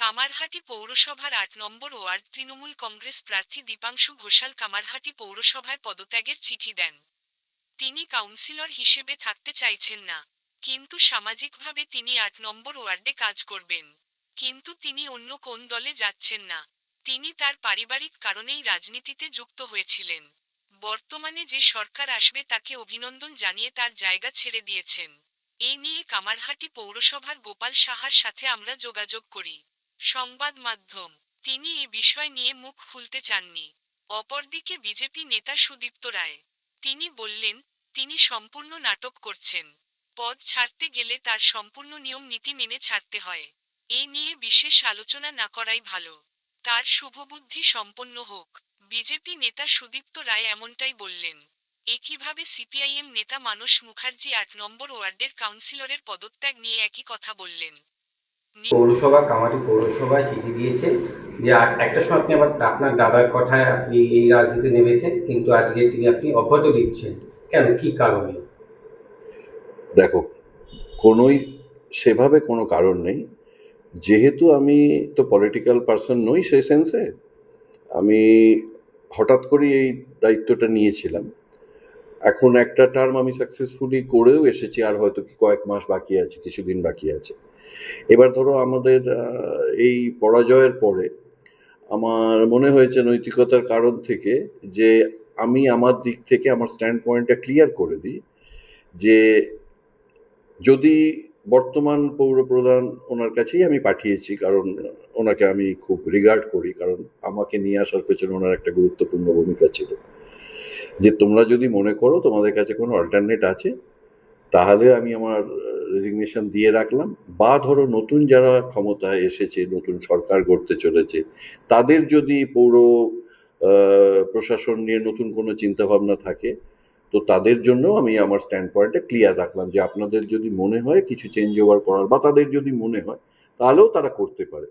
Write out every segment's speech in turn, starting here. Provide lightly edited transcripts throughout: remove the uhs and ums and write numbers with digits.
কামারহাটি পৌরসভার ৮ নম্বর ওয়ার্ড তৃণমূল কংগ্রেস প্রার্থী দীপাংশু ঘোষাল কামারহাটি পৌরসভায় পদত্যাগের চিঠি দেন। তিনি কাউন্সিলর হিসেবে থাকতে চাইছেন না, কিন্তু সামাজিকভাবে তিনি ৮ নম্বর ওয়ার্ডে কাজ করবেন। কিন্তু তিনি অন্য কোন দলে যাচ্ছেন না। তিনি তার পারিবারিক কারণেই রাজনীতিতে যুক্ত হয়েছিলেন। বর্তমানে যে সরকার আসবে তাকে অভিনন্দন জানিয়ে তার জায়গা ছেড়ে দিয়েছেন। এই নিয়ে কামারহাটি পৌরসভার গোপাল সাহার সাথে আমরা যোগাযোগ করি। সংবাদ মাধ্যম। তিনি এ বিষয় নিয়ে মুখ খুলতে চাননি। অপরদিকে বিজেপি নেতা সুদীপ্ত রায়, তিনি বললেন, তিনি সম্পূর্ণ নাটক করছেন। পদ ছাড়তে গেলে তার সম্পূর্ণ নিয়ম নীতি মেনে ছাড়তে হয়। এই নিয়ে বিশেষ আলোচনা না করাই ভালো। তার শুভবুদ্ধি সম্পন্ন হোক। বিজেপি নেতা সুদীপ্ত রায় এমনটাই বললেন। একইভাবে সিপিআইএম নেতা মানস মুখার্জি ৮ নম্বর ওয়ার্ডের কাউন্সিলরের পদত্যাগ নিয়ে একই কথা বললেন। পৌরসভা কামারহাটি পৌরসভায় চিঠি দিয়েছে যে একটা সময় আপনি আবার আপনার দাদার কথায় আপনি এই রাজনীতি নেমেছেন, কিন্তু আজকে আপনি অব্যাহত দিচ্ছেন কেন, কি কারণে? দেখো, সেভাবে কোনো কারণ নেই। যেহেতু আমি তো পলিটিক্যাল পার্সন নই সেই সেন্সে, আমি হঠাৎ করে এই দায়িত্বটা নিয়েছিলাম। এখন একটা টার্ম আমি সাকসেসফুলি করেও এসেছি, আর হয়তো কয়েক মাস বাকি আছে, কিছুদিন বাকি আছে। এবার ধরো আমাদের এই পরাজয়ের পরে আমার মনে হয়েছে নৈতিকতার কারণ থেকে যে আমি আমার দিক থেকে আমার স্ট্যান্ড পয়েন্টটা ক্লিয়ার করে দিই যে যদি বর্তমান পৌর প্রধান, ওনার কাছেই আমি পাঠিয়েছি, কারণ ওনাকে আমি খুব রিগার্ড করি, কারণ আমাকে নিয়ে আসার পেছনে ওনার একটা গুরুত্বপূর্ণ ভূমিকা ছিল, যে তোমরা যদি মনে করো তোমাদের কাছে কোনো অল্টারনেট আছে তাহলে আমি আমার রেজিগনেশন দিয়ে রাখলাম, বা ধরো নতুন যারা ক্ষমতায় এসেছে, নতুন সরকার গড়তে চলেছে, তাদের যদি পৌর প্রশাসন নিয়ে নতুন কোনো চিন্তাভাবনা থাকে তো তাদের জন্য আমি আমার স্ট্যান্ড পয়েন্টটা ক্লিয়ার রাখলাম যে আপনাদের যদি মনে হয় কিছু চেঞ্জ ওভার করার, বা তাদের যদি মনে হয় তাহলেও তারা করতে পারে।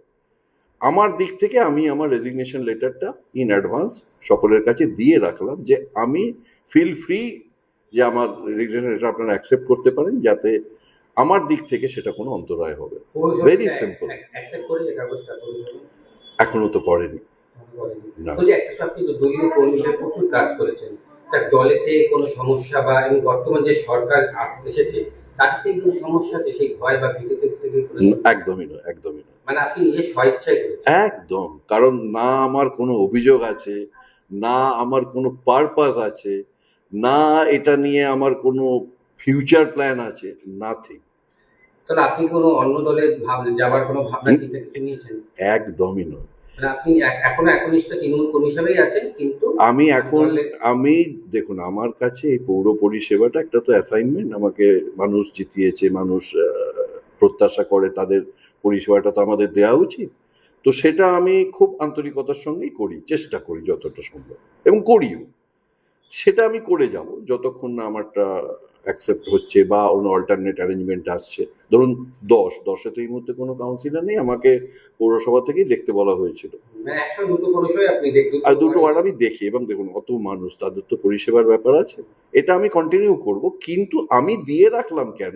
আমার দিক থেকে আমি আমার রেজিগনেশন লেটারটা ইন অ্যাডভান্স সকলের কাছে দিয়ে রাখলাম, যে আমি ফিল ফ্রি যে আমার রেজিগনেশন লেটার আপনারা অ্যাকসেপ্ট করতে পারেন, যাতে আমার দিক থেকে সেটা কোনো অন্তরায় হবে। Very simple. এখনো তো করেনি। আপনি তো দলীয় কর্মী হিসেবে প্রচুর কাজ করেছেন, তার দলেতে কোনো সমস্যা বা বর্তমান যে সরকার এসেছে তাতে কোনো সমস্যা আছে, সেই ভয় বা ভীতিতে একদমই নয়, একদমই নয়। মানে আপনি নিজের স্বেচ্ছায় করেছেন? একদম। কারণ না আমার কোনো অভিযোগ আছে, না আমার কোনো পারপাস আছে, না এটা নিয়ে আমার কোনো ফিউচার প্ল্যান আছে, নাথিং। তাহলে আপনি কোনো অন্য দলে যাওয়ার কোনো ভাবনা চিন্তা কিছু নিয়েছেন? একদমই নয়। মানে আপনি এখনো একনিষ্ঠ তৃণমূল কর্মী হিসেবেই আছেন, কিন্তু আমি দেখুন, আমার কাছে এই পৌর পরিষেবাটা একটা তো অ্যাসাইনমেন্ট, আমাকে মানুষ জিতিয়েছে, মানুষ প্রত্যাশা করে, তাদের পরিষেবাটা তো আমাদের দেওয়া উচিত। তো সেটা আমি খুব আন্তরিকতার সঙ্গেই করি, চেষ্টা করি যতটা সম্ভব, এবং করিও। সেটা আমি করে যাব যতক্ষণ না আমারটা অ্যাকসেপ্ট হচ্ছে বা অন্য অল্টারনেট অ্যারেঞ্জমেন্ট আসছে। ধরুন 10-এ তো এই মুহূর্তে কোনো কাউন্সিলর নেই, আমাকে পৌরসভা থেকেই দেখতে বলা হয়েছিল। আর দুটো ওয়ার্ড আমি দেখি, এবং দেখুন অত মানুষ, তাদের তো পরিষেবার ব্যাপার আছে, এটা আমি কন্টিনিউ করব। কিন্তু আমি দিয়ে রাখলাম কেন,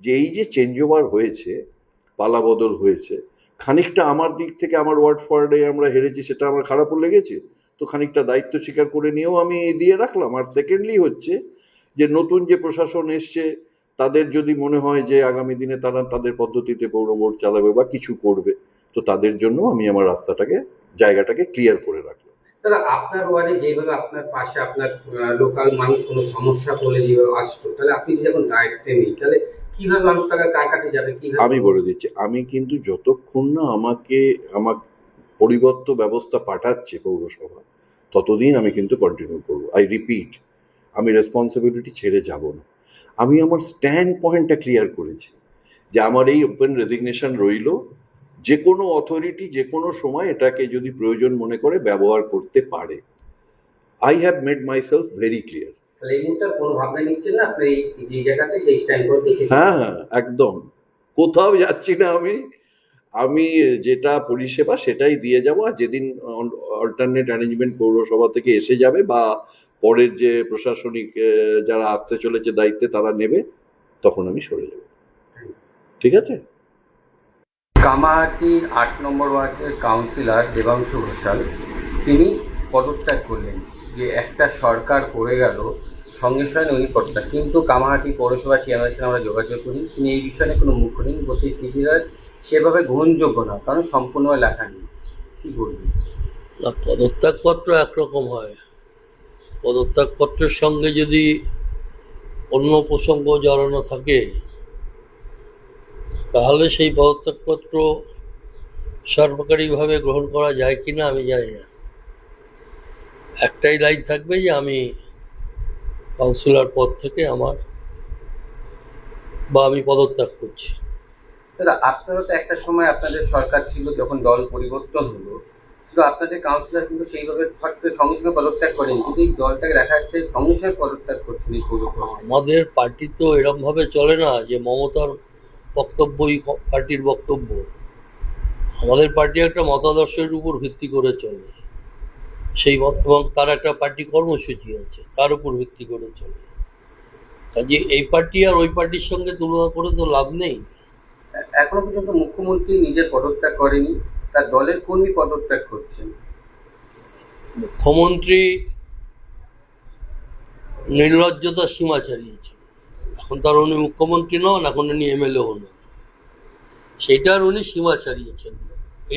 যে এই যে চেঞ্জ ওভার হয়েছে, পালাবদল হয়েছে, খানিকটা আমার দিক থেকে, আমার ওয়ার্ডে আমরা হেরেছি, সেটা আমার খারাপও লেগেছে, তো খানিকটা দায়িত্ব স্বীকার করে নিয়েও আমি দিয়ে রাখলাম। আর সেকেন্ডলি হচ্ছে যে নতুন যে প্রশাসন এসছে, তাদের যদি মনে হয় যে আগামী দিনে তারা তাদের পদ্ধতিতে পৌর বোর্ড চালাবে বা কিছু করবে, তো তাদের জন্য আমি আমার জায়গাটাকে ক্লিয়ার করে রাখলাম। তাহলে আপনার ওয়ার্ডে যেভাবে আপনার পাশে আপনার লোকাল মানুষ কোনো সমস্যা বলে যেভাবে আসতো, তাহলে আপনি যখন দায়িত্বে নেই, তাহলে কিভাবে মানুষ কার কাছে যাবে? আমি বলে দিচ্ছি, আমি কিন্তু যতক্ষণ না আমার পরিবর্ত ব্যবস্থা পাঠাচ্ছে পৌরসভা, ততদিন আমি কিন্তু কন্টিনিউ করবো। আই রিপিট, আমি রেসপন্সিবিলিটি ছেড়ে যাব না। আমি আমার স্ট্যান্ড পয়েন্টটা ক্লিয়ার করেছি যে আমার এই ওপেন রেজিগনেশন রইল, যে কোনো অথরিটি যে কোনো সময় এটাকে যদি প্রয়োজন মনে করে ব্যবহার করতে পারে। I have made myself very clear. হ্যাঁ, একদম। কোথাও যাচ্ছি না আমি। আমি যেটা পরিষেবা সেটাই দিয়ে যাব, আর যেদিন অল্টারনেট অ্যারেঞ্জমেন্ট পৌরসভা থেকে এসে যাবে বা পরের যে প্রশাসনিক যারা আসতে চলেছে দায়িত্বে তারা নেবে, তখন আমি সরে যাব। ঠিক আছে? কামাহাটির 8 নম্বর ওয়ার্ডের কাউন্সিলর দেবাংশু ঘোষাল তিনি পদত্যাগ করলেন, যে একটা সরকার পড়ে গেল সঙ্গে সঙ্গে উনি পদত্যাগ, কিন্তু কামাহাটি পৌরসভা চেয়ারম্যানের সাথে আমরা যোগাযোগ করি, তিনি এই বিষয়ে কোনো মুখ করেন, বলছে চিঠিটা সেভাবে গ্রহণযোগ্য না, কারণ সম্পূর্ণভাবে লেখা নেই। কী বলবেন? না, পদত্যাগপত্র একরকম হয়। পদত্যাগপত্রের সঙ্গে যদি অন্য প্রসঙ্গ জড়ানো থাকে তাহলে সেই পদত্যাগপত্র সরকারিভাবে গ্রহণ করা যায় কিনা আমি জানি না। একটাই লাইন থাকবে যে আমি কাউন্সিলর পদ থেকে আমি পদত্যাগ করছি। দাদা, আপনারা তো একটা সময় আপনাদের সরকার ছিল, যখন দল পরিবর্তন হলো, কিন্তু আপনাদের কাউন্সিলর কিন্তু সেইভাবে ফট করে সঙ্গে সঙ্গে পদত্যাগ করেন, কিন্তু এই দলটাকে দেখা যাচ্ছে সঙ্গে সঙ্গে পদত্যাগ করছেন এই পৌরসভায়। আমাদের পার্টি তো এরকম ভাবে চলে না যে মমতার বক্তব্যই পার্টির বক্তব্য। আমাদের পার্টি একটা মতাদর্শের উপর ভিত্তি করে চলে, এবং তার একটা পার্টি কর্মসূচি আছে, তার উপর ভিত্তি করে চলে। কাজে এই পার্টি আর ওই পার্টির সঙ্গে তুলনা করে তো লাভ নেই। এখনো পর্যন্ত মুখ্যমন্ত্রী নিজের পদত্যাগ করেনি, তার দলের কর্মী পদত্যাগ করছেন। মুখ্যমন্ত্রী নির্লজ্জতার সীমা ছাড়িয়েছে। এখন তার উনি মুখ্যমন্ত্রী নন, এখন উনি এমএলএ হন, সেইটার উনি সীমা ছাড়িয়েছেন।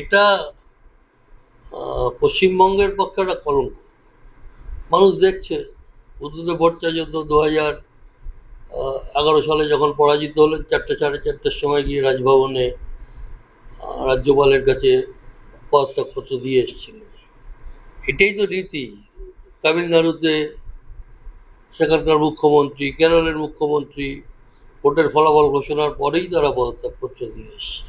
এটা পশ্চিমবঙ্গের পক্ষে একটা কলঙ্ক। মানুষ দেখছে, বুদ্ধদেব ভট্টাচার্য 2011 সালে যখন পরাজিত হলেন, 4টা সাড়ে 4টার সময় গিয়ে রাজভবনে রাজ্যপালের কাছে পদত্যাগপত্র দিয়ে এসেছিলেন। এটাই তো রীতি। তামিলনাড়ুতে সেখানকার মুখ্যমন্ত্রী, কেরলের মুখ্যমন্ত্রী ভোটের ফলাফল ঘোষণার পরেই তারা পদত্যাগপত্র দিয়ে এসছে।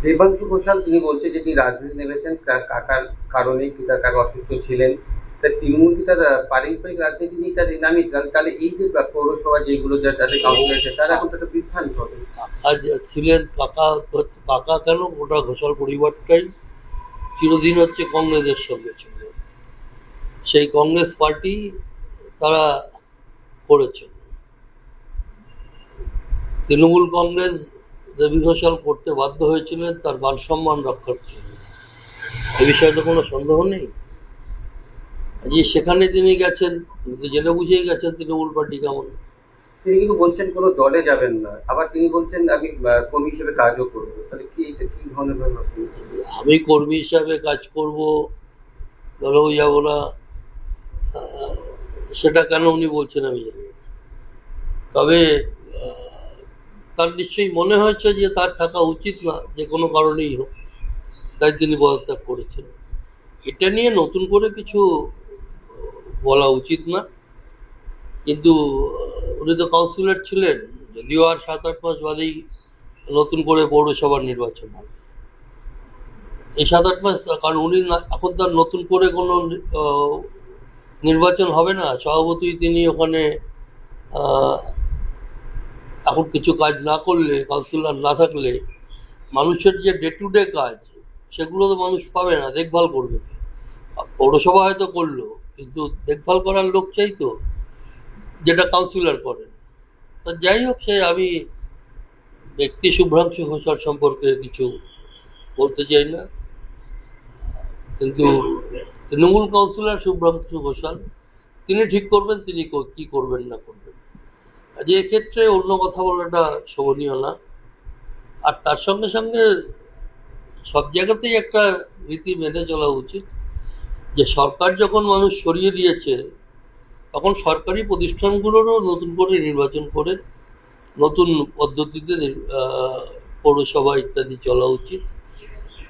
দেবাংশু ঘোষাল তিনি বলছে যে তিনি রাজনীতি নেমেছেন তার কাকার কারণে, পিতার কাকা অসুস্থ ছিলেন, তার তৃণমূল কি তার পারস্পরিক রাজনীতি নিয়ে তার নামিত, তাহলে এই যে পৌরসভা যেগুলো যাদের কাউন্সিলর আছে তারা এখন একটা বিভ্রান্ত হবে। কাকা ছিলেন, কাকা কেন, গোটা ঘোষাল পরিবারটাই চিরদিন হচ্ছে কংগ্রেসের সঙ্গে ছিল। সেই কংগ্রেস পার্টি তারা করেছেন। তৃণমূল কংগ্রেস দেবী ঘোষাল করতে বাধ্য হয়েছিলেন তার মান সম্মান রক্ষার জন্য, এ বিষয়ে তো কোনো সন্দেহ নেই। যে সেখানে তিনি গেছেন, কিন্তু জেনে বুঝেই গেছেন তৃণমূল পার্টি কেমন। তিনি কিন্তু বলছেন কোনো দলে যাবেন না, আবার তিনি বলছেন আমি কর্মী হিসেবে কাজও করবো, তাহলে কি এটা কি ধরনের ব্যাপার? আমি কর্মী হিসাবে কাজ করব, দলেও যাব না, সেটা কেন উনি বলছেন আমি জানি না। তবে তার নিশ্চয়ই মনে হয়েছে যে তার থাকা উচিত না যে কোনো কারণেই হোক, তাই তিনি পদত্যাগ করেছেন। এটা নিয়ে নতুন করে কিছু বলা উচিত না, কিন্তু উনি তো কাউন্সিলর ছিলেন, যদিও আর 7-8 মাস বাদেই নতুন করে পৌরসভার নির্বাচন হবে। এই 7-8 মাস, কারণ উনি এখন তার নতুন করে কোনো নির্বাচন হবে না। স্বভাবতই তিনি ওখানে এখন কিছু কাজ না করলে, কাউন্সিলর না থাকলে মানুষের যে ডে টু ডে কাজ সেগুলো তো মানুষ পাবে না, দেখভাল করবে। পৌরসভা হয়তো করলো, কিন্তু দেখভাল করার লোক চাই তো, যেটা কাউন্সিলর করেন। তা যাই হোক, সে আমি ব্যক্তি শুভ্রাংশু ঘোষাল সম্পর্কে কিছু বলতে চাই না, কিন্তু তৃণমূল কাউন্সিলর শুভ্রাংশু ঘোষাল তিনি ঠিক করবেন তিনি কি করবেন না করবেন। যে এক্ষেত্রে অন্য কথা বলাটা শোভনীয় না। আর তার সঙ্গে সঙ্গে সব জায়গাতেই একটা রীতি মেনে চলা উচিত যে সরকার যখন মানুষ সরিয়ে দিয়েছে তখন সরকারি প্রতিষ্ঠানগুলোরও নতুন করে নির্বাচন করে নতুন পদ্ধতিতে পৌরসভা ইত্যাদি চলা উচিত।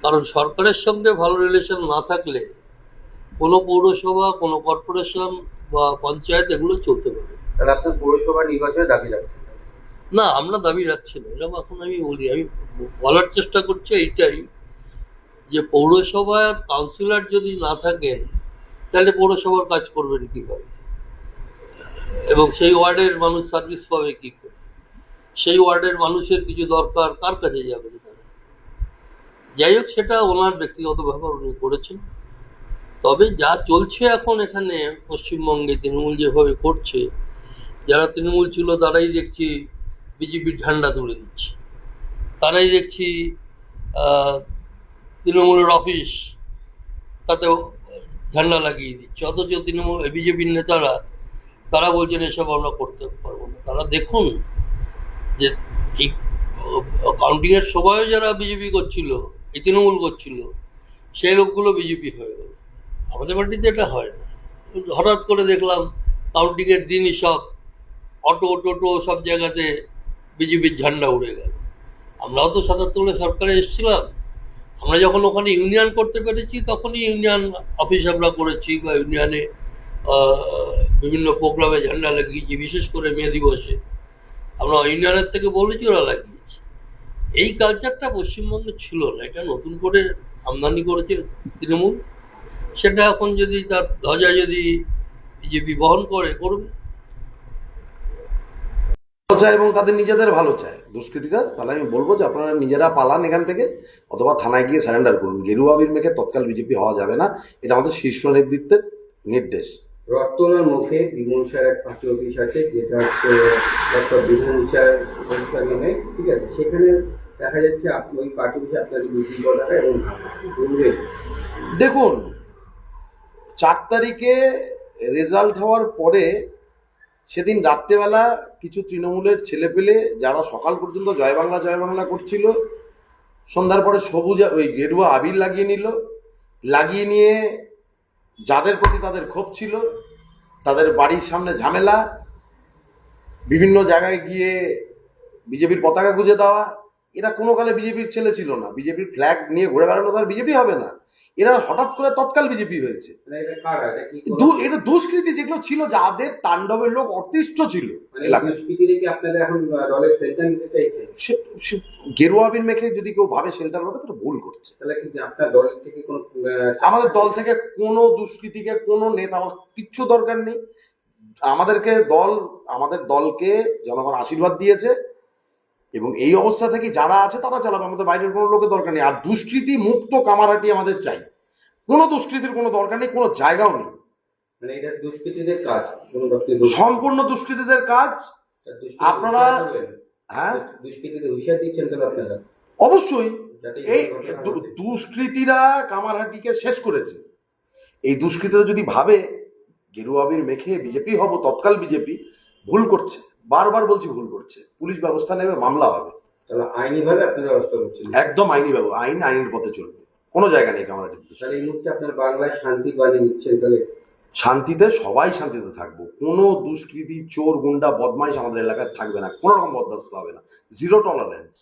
কারণ সরকারের সঙ্গে ভালো রিলেশন না থাকলে কোনো পৌরসভা, কোনো কর্পোরেশন বা পঞ্চায়েত এগুলো চলতে পারে। তাহলে আপনার পৌরসভা নির্বাচনে দাবি রাখছেন? না, আমরা দাবি রাখছি না, এরকম এখন আমি বলি। আমি বলার চেষ্টা করছি এইটাই যে পৌরসভার কাউন্সিলর যদি না থাকেন তাহলে পৌরসভার কাজ করবেন কিভাবে, এবং সেই ওয়ার্ডের মানুষ সার্ভিস পাবে কি করে, সেই ওয়ার্ডের মানুষের কিছু দরকার কার কাছে যাবেন তারা। যাই হোক, সেটা ওনার ব্যক্তিগত ব্যাপার, উনি করেছেন। তবে যা চলছে এখন এখানে পশ্চিমবঙ্গে, তৃণমূল যেভাবে করছে, যারা তৃণমূল ছিল তারাই দেখছি বিজেপির ঝান্ডা তুলে দিচ্ছে, তারাই দেখছি আহ, তৃণমূলের অফিস, তাতে ঝান্ডা লাগিয়ে দিচ্ছে, অথচ তৃণমূল বিজেপির নেতারা তারা বলছেন এসব আমরা করতে পারবো না। তারা দেখুন যে এই কাউন্টিংয়ের সময়ও যারা বিজেপি করছিল, এই তৃণমূল করছিল, সেই লোকগুলো বিজেপি হয়ে গেল। আমাদের পার্টিতে এটা হয় না। হঠাৎ করে দেখলাম কাউন্টিংয়ের দিনই সব অটো টোটো সব জায়গাতে বিজেপির ঝান্ডা উড়ে গেল। আমরাও তো ৭৭ সরকারে এসেছিলাম, আমরা যখন ওখানে ইউনিয়ন করতে পেরেছি তখনই ইউনিয়ন অফিস আমরা করেছি, বা ইউনিয়নে বিভিন্ন প্রোগ্রামে ঝান্ডা লাগিয়েছি, বিশেষ করে মে দিবসে আমরা ইউনিয়নের থেকে বলেছি, ওরা লাগিয়েছে। এই কালচারটা পশ্চিমবঙ্গে ছিল না, এটা নতুন করে আমদানি করেছে তৃণমূল। সেটা এখন যদি তার ধ্বজা যদি বিজেপি বহন করে, করবে। ভালো চায় এবং তাদের নিজেদের ভালো চায় দুষ্কৃতীরা, তাহলে আমি বলবো যে আপনারা নিজেরা পালান এখান থেকে, অথবা থানায় গিয়ে সারেন্ডার করুন। গেরুয়া আবির মেখে তৎকাল বিজেপি হওয়া যাবে না, এটা আমাদের শীর্ষ নেতৃত্বের নির্দেশ। রত্তলার মুখে বিমলসার এক পার্টি অফিস আছে, যেটা হচ্ছে ডক্টর বিমলসার পরিষদ নামে, ঠিক আছে? সেখানে দেখা যাচ্ছে ওই পার্টি অফিসে আপনার ২ টাকা এবং বলবেন। দেখুন, ৪ তারিখে রেজাল্ট হওয়ার পরে সেদিন রাত্রেবেলা কিছু তৃণমূলের ছেলেপেলে যারা সকাল পর্যন্ত জয় বাংলা করছিল, সন্ধ্যার পরে সবুজ ওই গেরুয়া আবির লাগিয়ে নিল। লাগিয়ে নিয়ে যাদের প্রতি তাদের ক্ষোভ ছিল, তাদের বাড়ির সামনে ঝামেলা, বিভিন্ন জায়গায় গিয়ে বিজেপির পতাকা গুঁজে দেওয়া। এরা কোনো কালে বিজেপির ছেলে ছিল না, বিজেপির ফ্ল্যাগ নিয়ে ঘুরে বেড়ানো তার বিজেপি হবে না। এরা হঠাৎ করে তৎকাল বিজেপি হয়েছে। মানে এটা কারা? এটা কি এটা দুষ্কৃতি যেগুলো ছিল, যাদের তাণ্ডবের লোক অতিষ্ঠ ছিল মানে এলাকায়। দুষ্কৃতীরা কি আপনারা এখন দলের সেন্টার নিতে চাইছেন? গেরুয়া আবির মেখে যদি কেউ ভাবে শেল্টার হবে, তাহলে ভুল করছে। তাহলে কি আপনার দল থেকে কোনো আমাদের দল থেকে কোনো দুষ্কৃতীকে কোনো নেতা, আমার কিচ্ছু দরকার নেই। আমাদের দলকে জনগণ আশীর্বাদ দিয়েছে, এবং এই অবস্থা থেকে যারা আছে তারা চালাবে, আমাদের বাইরের কোনো লোকের দরকার নেই। আর দুষ্কৃতি মুক্ত কামারহাটি আমাদের চাই, কোনো দুষ্কৃতির কোনো দরকার নেই, কোনো জায়গাও নেই। মানে এটা দুষ্কৃতীদের কাজ, কোনো দপ্তরে সম্পূর্ণ দুষ্কৃতীদের কাজ। আপনারা হ্যাঁ, দুষ্কৃতীদের হুঁশিয়ার দিচ্ছেন তাহলে আপনারা? অবশ্যই। যাতে এই দুষ্কৃতীরা কামারহাটিকে শেষ করেছে। এই দুষ্কৃতীরা যদি ভাবে গেরুয়া আবির মেখে বিজেপি হব, তৎকাল বিজেপি, ভুল করছে। বারবার বলছি ভুল করছে। পুলিশ ব্যবস্থা নেবে, মামলা হবে। তাহলে আইনিভাবে আপনারা ব্যবস্থা করছেন? একদম আইনি ব্যবস্থা, আইনের পথে চলবে, কোনো জায়গা নেই কামারহাটিতে। তাহলে এই মুহূর্তে আপনার বাংলায় শান্তি বানিয়ে নিচ্ছেন তাহলে? শান্তিতে, সবাই শান্তিতে থাকবো। কোনো দুষ্কৃতি, চোর, গুন্ডা, বদমাইশ আমাদের এলাকায় থাকবে না, কোনো রকম বরদাস্ত হবে না। Zero tolerance.